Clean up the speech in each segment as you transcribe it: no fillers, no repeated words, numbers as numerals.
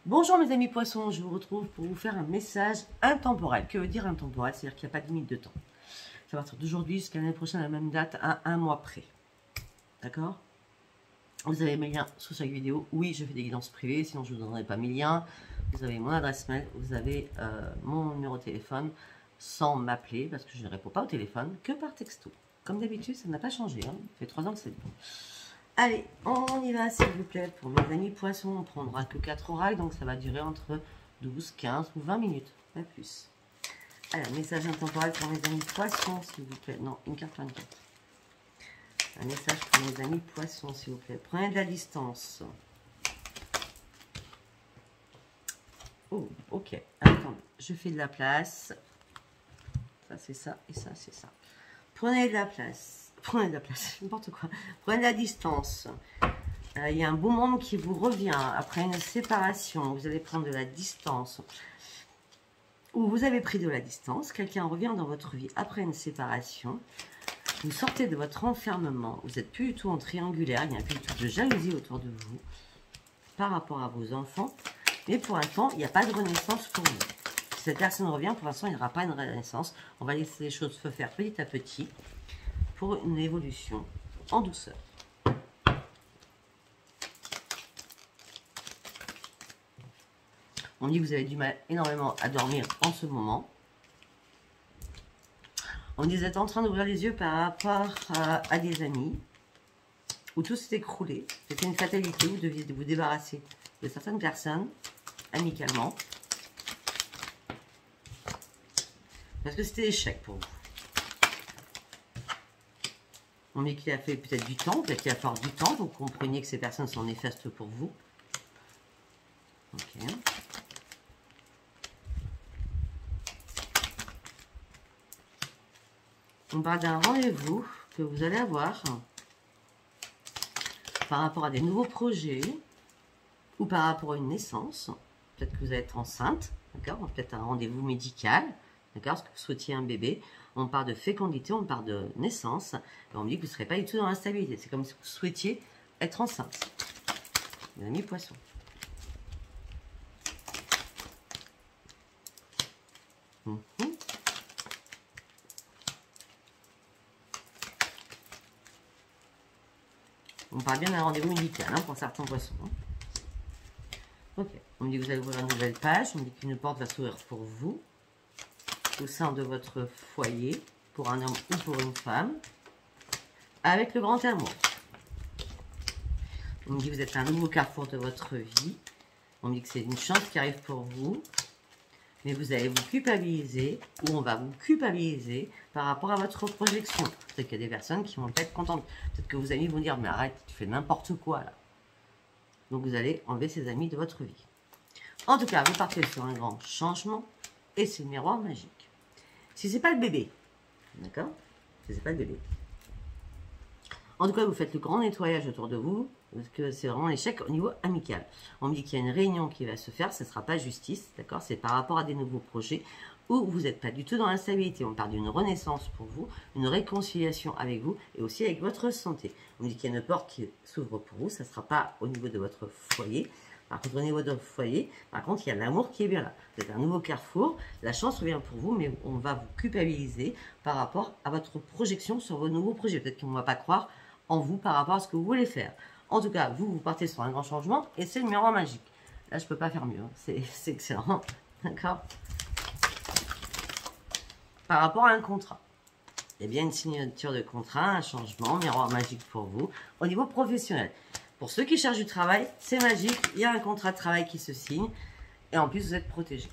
Bonjour mes amis poissons, je vous retrouve pour vous faire un message intemporel. Que veut dire intemporel? C'est-à-dire qu'il n'y a pas de limite de temps. Ça va partir d'aujourd'hui jusqu'à l'année prochaine à la même date, à un mois près. D'accord? Vous avez mes liens sous chaque vidéo. Oui, je fais des guidances privées, sinon je ne vous donnerai pas mes liens. Vous avez mon adresse mail, vous avez mon numéro de téléphone, sans m'appeler, parce que je ne réponds pas au téléphone, que par texto. Comme d'habitude, ça n'a pas changé. Hein. Ça fait 3 ans que c'est bon. Allez, on y va s'il vous plaît. Pour mes amis poissons, on prendra que 4 oracles, donc ça va durer entre 12, 15 ou 20 minutes, pas plus. Alors, message intemporel pour mes amis poissons, s'il vous plaît. Non, une carte 24. Un message pour mes amis poissons, s'il vous plaît. Prenez de la distance. Oh, ok. Attendez, je fais de la place. Ça, c'est ça, et ça, c'est ça. Prenez de la place. Prenez de la place, n'importe quoi. Prenez de la distance. Il y a un beau monde qui vous revient après une séparation. Vous allez prendre de la distance. Ou vous avez pris de la distance. Quelqu'un revient dans votre vie après une séparation. Vous sortez de votre enfermement. Vous n'êtes plus du tout en triangulaire. Il n'y a plus du tout de jalousie autour de vous par rapport à vos enfants. Mais pour l'instant, il n'y a pas de renaissance pour vous. Si cette personne revient, pour l'instant, il n'y aura pas une renaissance. On va laisser les choses se faire petit à petit pour une évolution en douceur. On dit que vous avez du mal énormément à dormir en ce moment. On dit que vous êtes en train d'ouvrir les yeux par rapport à des amis où tout s'est écroulé. C'était une fatalité, vous deviez vous débarrasser de certaines personnes amicalement. Parce que c'était l'échec pour vous. On dit qu'il a fait peut-être du temps, peut-être qu'il a fallu du temps, vous compreniez que ces personnes sont néfastes pour vous. Ok. On parle d'un rendez-vous que vous allez avoir par rapport à des nouveaux projets ou par rapport à une naissance. Peut-être que vous allez être enceinte, d'accord? Peut-être un rendez-vous médical, d'accord? Parce que vous souhaitiez un bébé. On parle de fécondité, on parle de naissance. Et on me dit que vous ne serez pas du tout dans l'instabilité. C'est comme si vous souhaitiez être enceinte. Mes amis poissons. On parle bien d'un rendez-vous médical hein, pour certains poissons. Hein. Ok. On me dit que vous allez ouvrir une nouvelle page. On me dit qu'une porte va s'ouvrir pour vous au sein de votre foyer, pour un homme ou pour une femme, avec le grand amour. On me dit que vous êtes un nouveau carrefour de votre vie. On me dit que c'est une chance qui arrive pour vous, mais vous allez vous culpabiliser, ou on va vous culpabiliser par rapport à votre projection. Peut-être qu'il y a des personnes qui vont pas être contentes. Peut-être que vos amis vont dire, mais arrête, tu fais n'importe quoi là. Donc vous allez enlever ces amis de votre vie. En tout cas, vous partez sur un grand changement, et c'est le miroir magique. Si c'est pas le bébé, d'accord? Si c'est pas le bébé. En tout cas, vous faites le grand nettoyage autour de vous, parce que c'est vraiment l'échec au niveau amical. On me dit qu'il y a une réunion qui va se faire, ce ne sera pas justice, d'accord? C'est par rapport à des nouveaux projets où vous n'êtes pas du tout dans l'instabilité. On parle d'une renaissance pour vous, une réconciliation avec vous et aussi avec votre santé. On me dit qu'il y a une porte qui s'ouvre pour vous, ça ne sera pas au niveau de votre foyer. Par contre, au niveau de votre foyer, par contre, il y a l'amour qui est bien là. Vous êtes un nouveau carrefour, la chance revient pour vous, mais on va vous culpabiliser par rapport à votre projection sur vos nouveaux projets. Peut-être qu'on ne va pas croire en vous par rapport à ce que vous voulez faire. En tout cas, vous partez sur un grand changement et c'est le miroir magique. Là, je ne peux pas faire mieux. Hein. C'est excellent. D'accord? Par rapport à un contrat. Il y a bien une signature de contrat, un changement, miroir magique pour vous. Au niveau professionnel. Pour ceux qui cherchent du travail, c'est magique. Il y a un contrat de travail qui se signe. Et en plus, vous êtes protégé.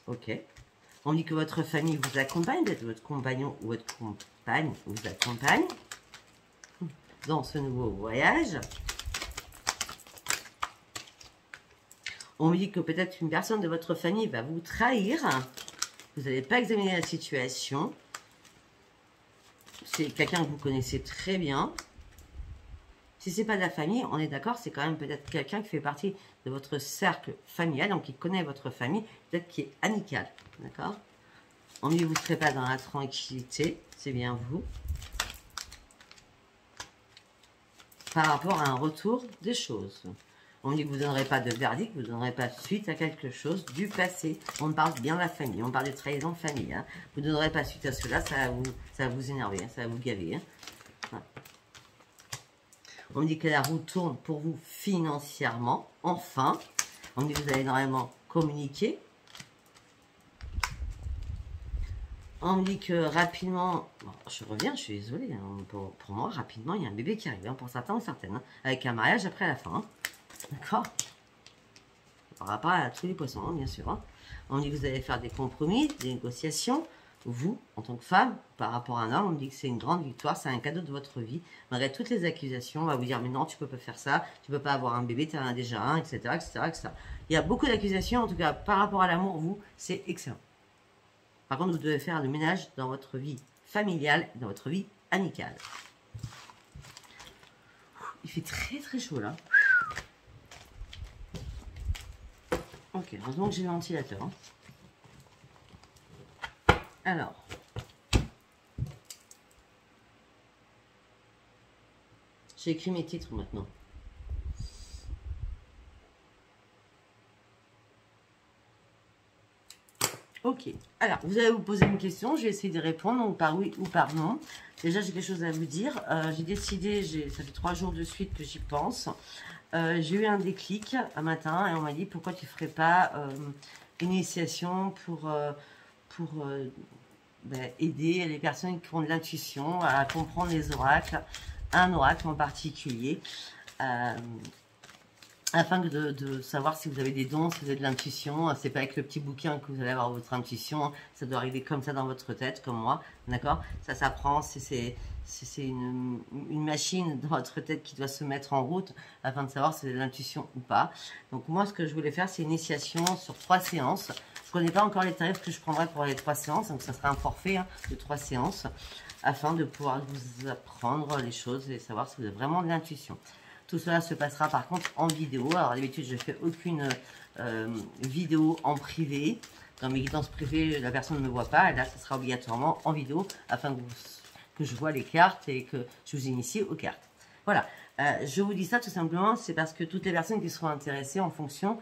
Ok. On dit que votre famille vous accompagne, peut-être votre compagnon ou votre compagne vous accompagne dans ce nouveau voyage. On me dit que peut-être une personne de votre famille va vous trahir. Vous n'allez pas examiner la situation. C'est quelqu'un que vous connaissez très bien. Si ce n'est pas de la famille, on est d'accord, c'est quand même peut-être quelqu'un qui fait partie de votre cercle familial, donc qui connaît votre famille, peut-être qui est amical. D'accord? On dit que vous ne serez pas dans la tranquillité, c'est bien vous. par rapport à un retour des choses. On dit que vous ne donnerez pas de verdict, vous ne donnerez pas suite à quelque chose du passé. On parle bien de la famille, on parle de trahison de famille. Hein. Vous ne donnerez pas suite à cela, ça va vous énerver, hein, ça va vous gaver. Hein. Voilà. On me dit que la roue tourne pour vous financièrement, enfin. On me dit que vous allez énormément communiquer. On me dit que rapidement, bon, je reviens, je suis désolée, hein, pour moi, rapidement, il y a un bébé qui arrive, hein, pour certains ou certaines, hein, avec un mariage après la fin. Hein. D'accord? Par rapport à tous les poissons, hein, bien sûr. Hein. On me dit que vous allez faire des compromis, des négociations. Vous, en tant que femme, par rapport à un homme, on me dit que c'est une grande victoire, c'est un cadeau de votre vie. Malgré toutes les accusations, on va vous dire, mais non, tu peux pas faire ça, tu peux pas avoir un bébé, tu en as déjà un, etc., etc., etc. Il y a beaucoup d'accusations, en tout cas, par rapport à l'amour, vous, c'est excellent. Par contre, vous devez faire le ménage dans votre vie familiale, dans votre vie amicale. Il fait très très chaud là. Ok, heureusement que j'ai le ventilateur. Hein. Alors. J'ai écrit mes titres maintenant. Ok, alors vous allez vous poser une question, je vais essayer de répondre, donc par oui ou par non. Déjà j'ai quelque chose à vous dire, j'ai décidé, ça fait 3 jours de suite que j'y pense. J'ai eu un déclic un matin et on m'a dit pourquoi tu ne ferais pas une initiation pour aider les personnes qui ont de l'intuition à comprendre les oracles, un oracle en particulier. Afin de savoir si vous avez des dons, si vous avez de l'intuition. C'est pas avec le petit bouquin que vous allez avoir votre intuition. Ça doit arriver comme ça dans votre tête, comme moi. D'accord? Ça s'apprend. C'est une machine dans votre tête qui doit se mettre en route afin de savoir si vous avez de l'intuition ou pas. Donc moi, ce que je voulais faire, c'est une initiation sur 3 séances. Je connais pas encore les tarifs que je prendrai pour les 3 séances. Donc ça sera un forfait hein, de 3 séances afin de pouvoir vous apprendre les choses et savoir si vous avez vraiment de l'intuition. Tout cela se passera par contre en vidéo. Alors d'habitude, je ne fais aucune vidéo en privé. Dans mes guidances privées, la personne ne me voit pas. Et là, ça sera obligatoirement en vidéo afin que je vois les cartes et que je vous initie aux cartes. Voilà. Je vous dis ça tout simplement, c'est parce que toutes les personnes qui seront intéressées en fonction,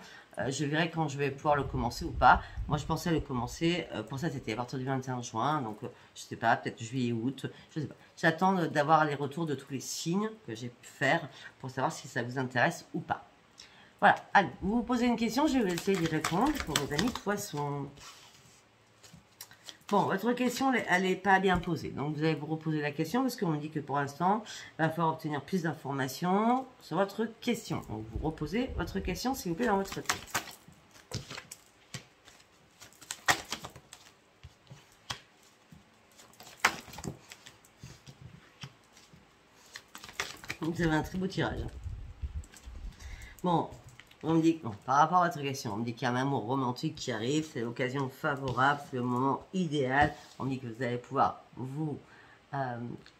je verrai quand je vais pouvoir le commencer ou pas. Moi, je pensais le commencer pour cet été, à partir du 21 juin. Donc, je sais pas, peut-être juillet, août, je sais pas. J'attends d'avoir les retours de tous les signes que j'ai pu faire pour savoir si ça vous intéresse ou pas. Voilà. Allez, vous vous posez une question, je vais essayer d'y répondre pour mes amis poissons. Bon, votre question, elle n'est pas bien posée. Donc, vous allez vous reposer la question parce qu'on me dit que pour l'instant, il va falloir obtenir plus d'informations sur votre question. Donc, vous reposez votre question, s'il vous plaît, dans votre tête. Vous avez un très beau tirage. Bon, on me dit, bon, par rapport à votre question, on me dit qu'il y a un amour romantique qui arrive, c'est l'occasion favorable, c'est le moment idéal. On me dit que vous allez pouvoir vous,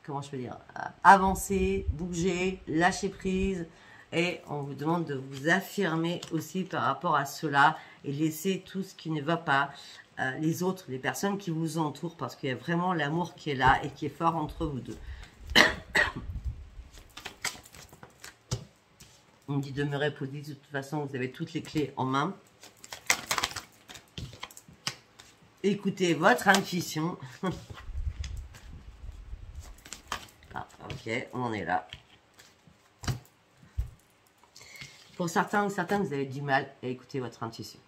comment je peux dire, avancer, bouger, lâcher prise. Et on vous demande de vous affirmer aussi par rapport à cela et laisser tout ce qui ne va pas, les autres, les personnes qui vous entourent, parce qu'il y a vraiment l'amour qui est là et qui est fort entre vous deux. On me dit demeurez positif, de toute façon, vous avez toutes les clés en main. Écoutez votre intuition. Ah, ok, on en est là. Pour certains ou certaines, vous avez du mal à écouter votre intuition.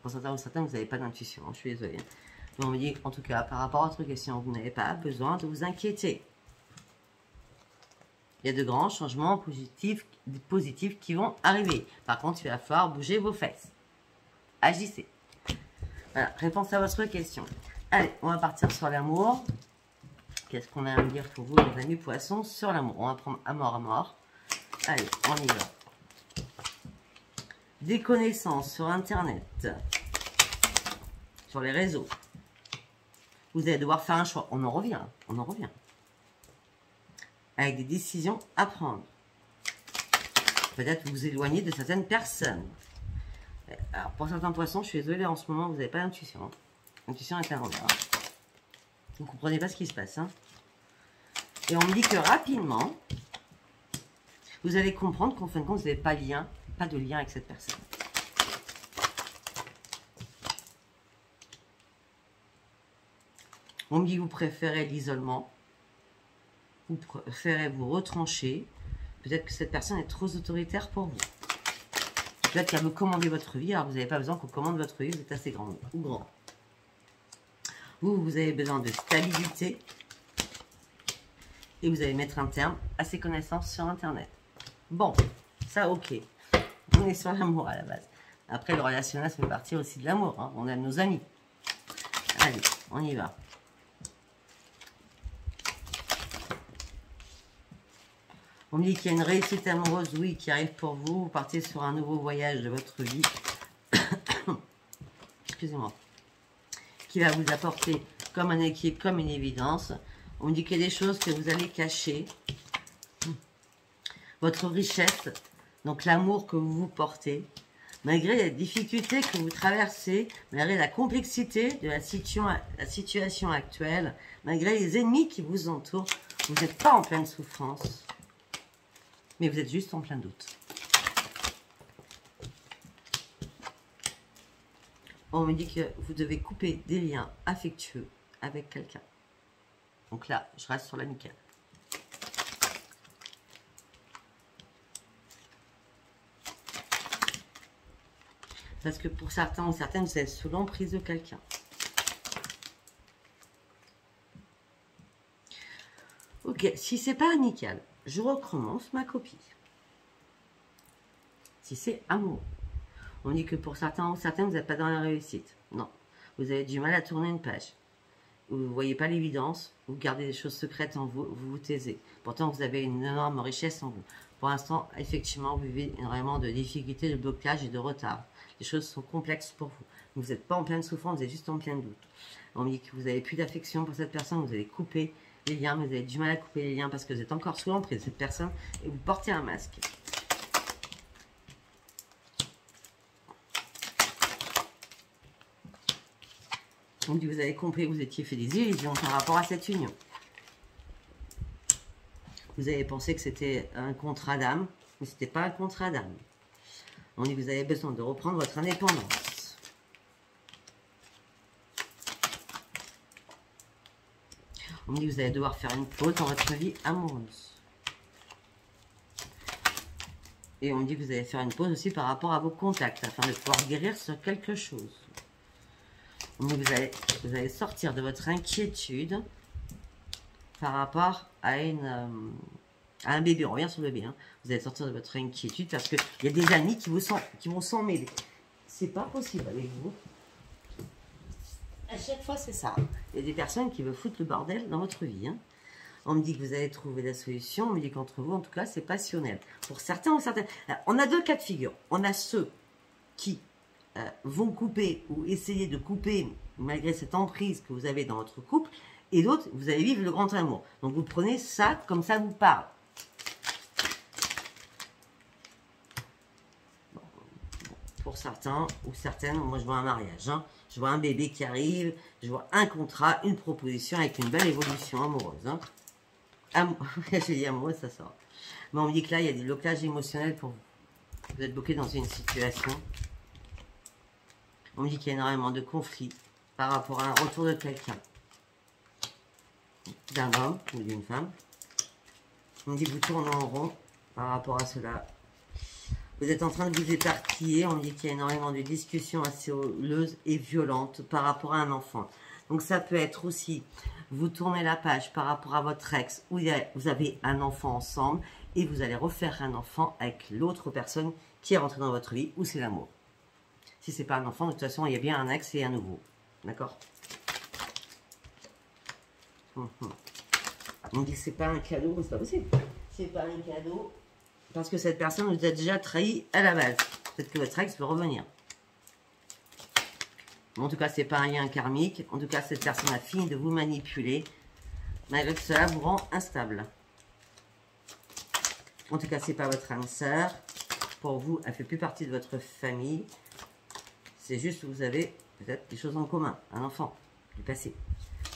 Pour certains ou certaines, vous n'avez pas d'intuition, je suis désolée. Mais on me dit, en tout cas, par rapport à votre question, vous n'avez pas besoin de vous inquiéter. Il y a de grands changements positifs qui vont arriver. Par contre, il va falloir bouger vos fesses. Agissez. Voilà, réponse à votre question. Allez, on va partir sur l'amour. Qu'est-ce qu'on a à me dire pour vous, les amis poissons, sur l'amour? On va prendre à mort. Allez, on y va. Des connaissances sur Internet, sur les réseaux. Vous allez devoir faire un choix. On en revient. Avec des décisions à prendre. Peut-être vous éloigner de certaines personnes. Alors, pour certains poissons, je suis désolée, en ce moment, vous n'avez pas d'intuition. L'intuition est à l'envers. Vous ne comprenez pas ce qui se passe. Hein. Et on me dit que rapidement, Vous allez comprendre qu'en fin de compte, vous n'avez pas de lien avec cette personne. On me dit que vous préférez l'isolement. Vous préférez vous retrancher. Peut-être que cette personne est trop autoritaire pour vous. Peut-être qu'elle veut commander votre vie. Alors, vous n'avez pas besoin qu'on commande votre vie. Vous êtes assez grand ou grand. Vous avez besoin de stabilité. Et vous allez mettre un terme à ces connaissances sur Internet. Bon, ça, ok. On est sur l'amour à la base. Après, le relationnel, ça fait partie aussi de l'amour. Hein. On aime nos amis. Allez, on y va. On me dit qu'il y a une réussite amoureuse, oui, qui arrive pour vous. Vous partez sur un nouveau voyage de votre vie. Excusez-moi. Qui va vous apporter comme un équilibre, comme une évidence. On me dit qu'il y a des choses que vous allez cacher. Votre richesse, donc l'amour que vous vous portez. Malgré les difficultés que vous traversez, malgré la complexité de la situation actuelle, malgré les ennemis qui vous entourent, vous n'êtes pas en pleine souffrance. Mais vous êtes juste en plein doute. On me dit que vous devez couper des liens affectueux avec quelqu'un. Donc là, je reste sur l'amical. Parce que pour certains ou certaines, vous êtes sous l'emprise de quelqu'un. Ok, si c'est pas amical, je recommence ma copie. Si c'est amour. On dit que pour certains ou certaines, vous n'êtes pas dans la réussite. Non. Vous avez du mal à tourner une page. Vous ne voyez pas l'évidence. Vous gardez des choses secrètes en vous. Vous vous taisez. Pourtant, vous avez une énorme richesse en vous. Pour l'instant, effectivement, vous vivez énormément de difficultés, de blocages et de retard. Les choses sont complexes pour vous. Vous n'êtes pas en pleine souffrance, vous êtes juste en plein doute. On me dit que vous n'avez plus d'affection pour cette personne. Vous allez couper les liens. Mais vous avez du mal à couper les liens parce que vous êtes encore sous l'emprise de cette personne. Et vous portez un masque. On dit, vous avez compris, vous étiez fait des illusions par rapport à cette union. Vous avez pensé que c'était un contrat d'âme, mais ce n'était pas un contrat d'âme. On dit, vous avez besoin de reprendre votre indépendance. On dit, vous allez devoir faire une pause dans votre vie amoureuse. Et on me dit que vous allez faire une pause aussi par rapport à vos contacts, afin de pouvoir guérir sur quelque chose. Vous allez sortir de votre inquiétude par rapport à un bébé. On revient sur le bébé. Hein. Vous allez sortir de votre inquiétude parce qu'il y a des amis qui vont s'en mêler. C'est pas possible avec vous. À chaque fois, c'est ça. Il y a des personnes qui veulent foutre le bordel dans votre vie. Hein. On me dit que vous allez trouver la solution. On me dit qu'entre vous, en tout cas, c'est passionnel. Pour certains ou certaines. On a deux cas de figure. On a ceux qui vont couper ou essayer de couper malgré cette emprise que vous avez dans votre couple, et d'autres, vous allez vivre le grand amour. Donc vous prenez ça comme ça vous parle. Bon, pour certains ou certaines, moi je vois un mariage, hein. Je vois un bébé qui arrive, je vois un contrat, une proposition avec une belle évolution amoureuse. Hein. J'ai dit amoureux, ça sort. Mais on me dit que là, il y a des blocages émotionnels pour vous. Vous êtes bloqué dans une situation. On me dit qu'il y a énormément de conflits par rapport à un retour de quelqu'un. D'un homme ou d'une femme. On me dit que vous tournez en rond par rapport à cela. Vous êtes en train de vous éparpiller. On me dit qu'il y a énormément de discussions assez houleuses et violentes par rapport à un enfant. Donc ça peut être aussi, vous tournez la page par rapport à votre ex, où vous avez un enfant ensemble, et vous allez refaire un enfant avec l'autre personne qui est rentrée dans votre vie, ou c'est l'amour. Si c'est pas un enfant, de toute façon, il y a bien un ex et un nouveau. D'accord? On dit que c'est pas un cadeau, c'est pas possible. C'est pas un cadeau. Parce que cette personne vous a déjà trahi à la base. Peut-être que votre ex peut revenir. En tout cas, c'est pas un lien karmique. En tout cas, cette personne a fini de vous manipuler. Malgré que cela vous rend instable. En tout cas, c'est pas votre âme sœur. Pour vous, elle fait plus partie de votre famille. C'est juste que vous avez peut-être des choses en commun. Un enfant du passé.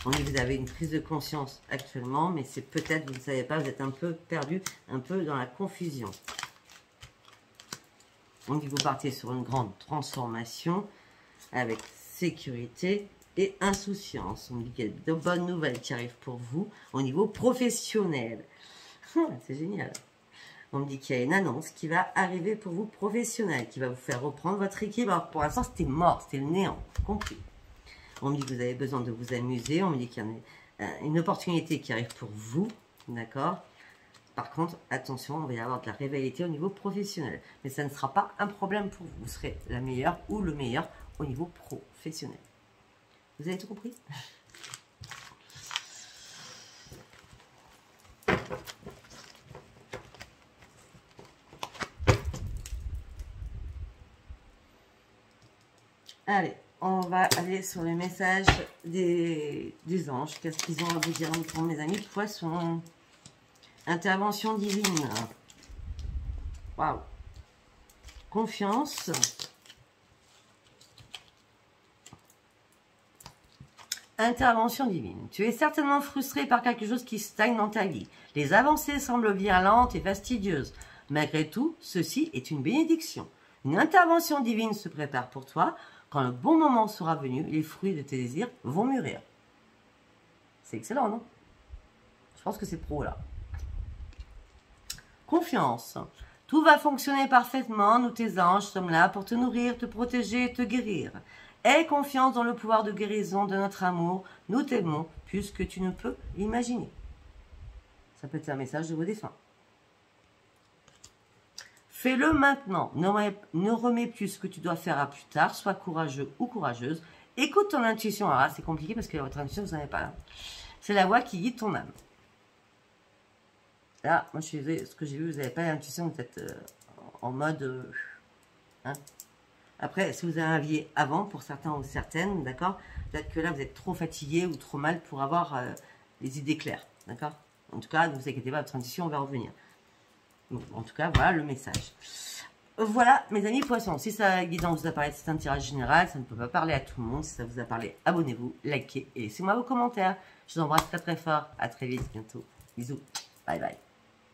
On dit que vous avez une prise de conscience actuellement, mais c'est peut-être, vous ne savez pas, vous êtes un peu perdu, un peu dans la confusion. On dit que vous partez sur une grande transformation avec sécurité et insouciance. On dit qu'il y a de bonnes nouvelles qui arrivent pour vous au niveau professionnel. C'est génial. On me dit qu'il y a une annonce qui va arriver pour vous professionnelle, qui va vous faire reprendre votre équilibre. Alors pour l'instant, c'était mort, c'était le néant, compris. On me dit que vous avez besoin de vous amuser. On me dit qu'il y a une opportunité qui arrive pour vous, d'accord? Par contre, attention, on va y avoir de la rivalité au niveau professionnel. Mais ça ne sera pas un problème pour vous. Vous serez la meilleure ou le meilleur au niveau professionnel. Vous avez tout compris? Allez, on va aller sur les messages des anges. Qu'est-ce qu'ils ont à vous dire pour mes amis poissons? Intervention divine. Waouh. Confiance. Intervention divine. Tu es certainement frustré par quelque chose qui stagne dans ta vie. Les avancées semblent bien lentes et fastidieuses. Malgré tout, ceci est une bénédiction. Une intervention divine se prépare pour toi. Quand le bon moment sera venu, les fruits de tes désirs vont mûrir. C'est excellent, non? Je pense que c'est pro, là. Confiance. Tout va fonctionner parfaitement. Nous, tes anges, sommes là pour te nourrir, te protéger et te guérir. Aie confiance dans le pouvoir de guérison de notre amour. Nous t'aimons plus que tu ne peux l'imaginer. Ça peut être un message de vos défunts. Fais-le maintenant. Ne remets plus ce que tu dois faire à plus tard. Sois courageux ou courageuse. Écoute ton intuition. Alors là, c'est compliqué parce que votre intuition, vous n'en avez pas là. C'est la voix qui guide ton âme. Là, moi, je suis désolée, ce que j'ai vu, vous n'avez pas l'intuition, vous êtes en mode... hein. Après, si vous avez un avis avant, pour certains ou certaines, d'accord, peut-être que là, vous êtes trop fatigué ou trop mal pour avoir les idées claires, d'accord. En tout cas, ne vous inquiétez pas, votre intuition va revenir. Bon, en tout cas, voilà le message. Voilà, mes amis poissons, si ça guidance vous a parlé, c'est un tirage général, ça ne peut pas parler à tout le monde. Si ça vous a parlé, abonnez-vous, likez et laissez-moi vos commentaires. Je vous embrasse très très fort, à très vite, bientôt. Bisous, bye bye.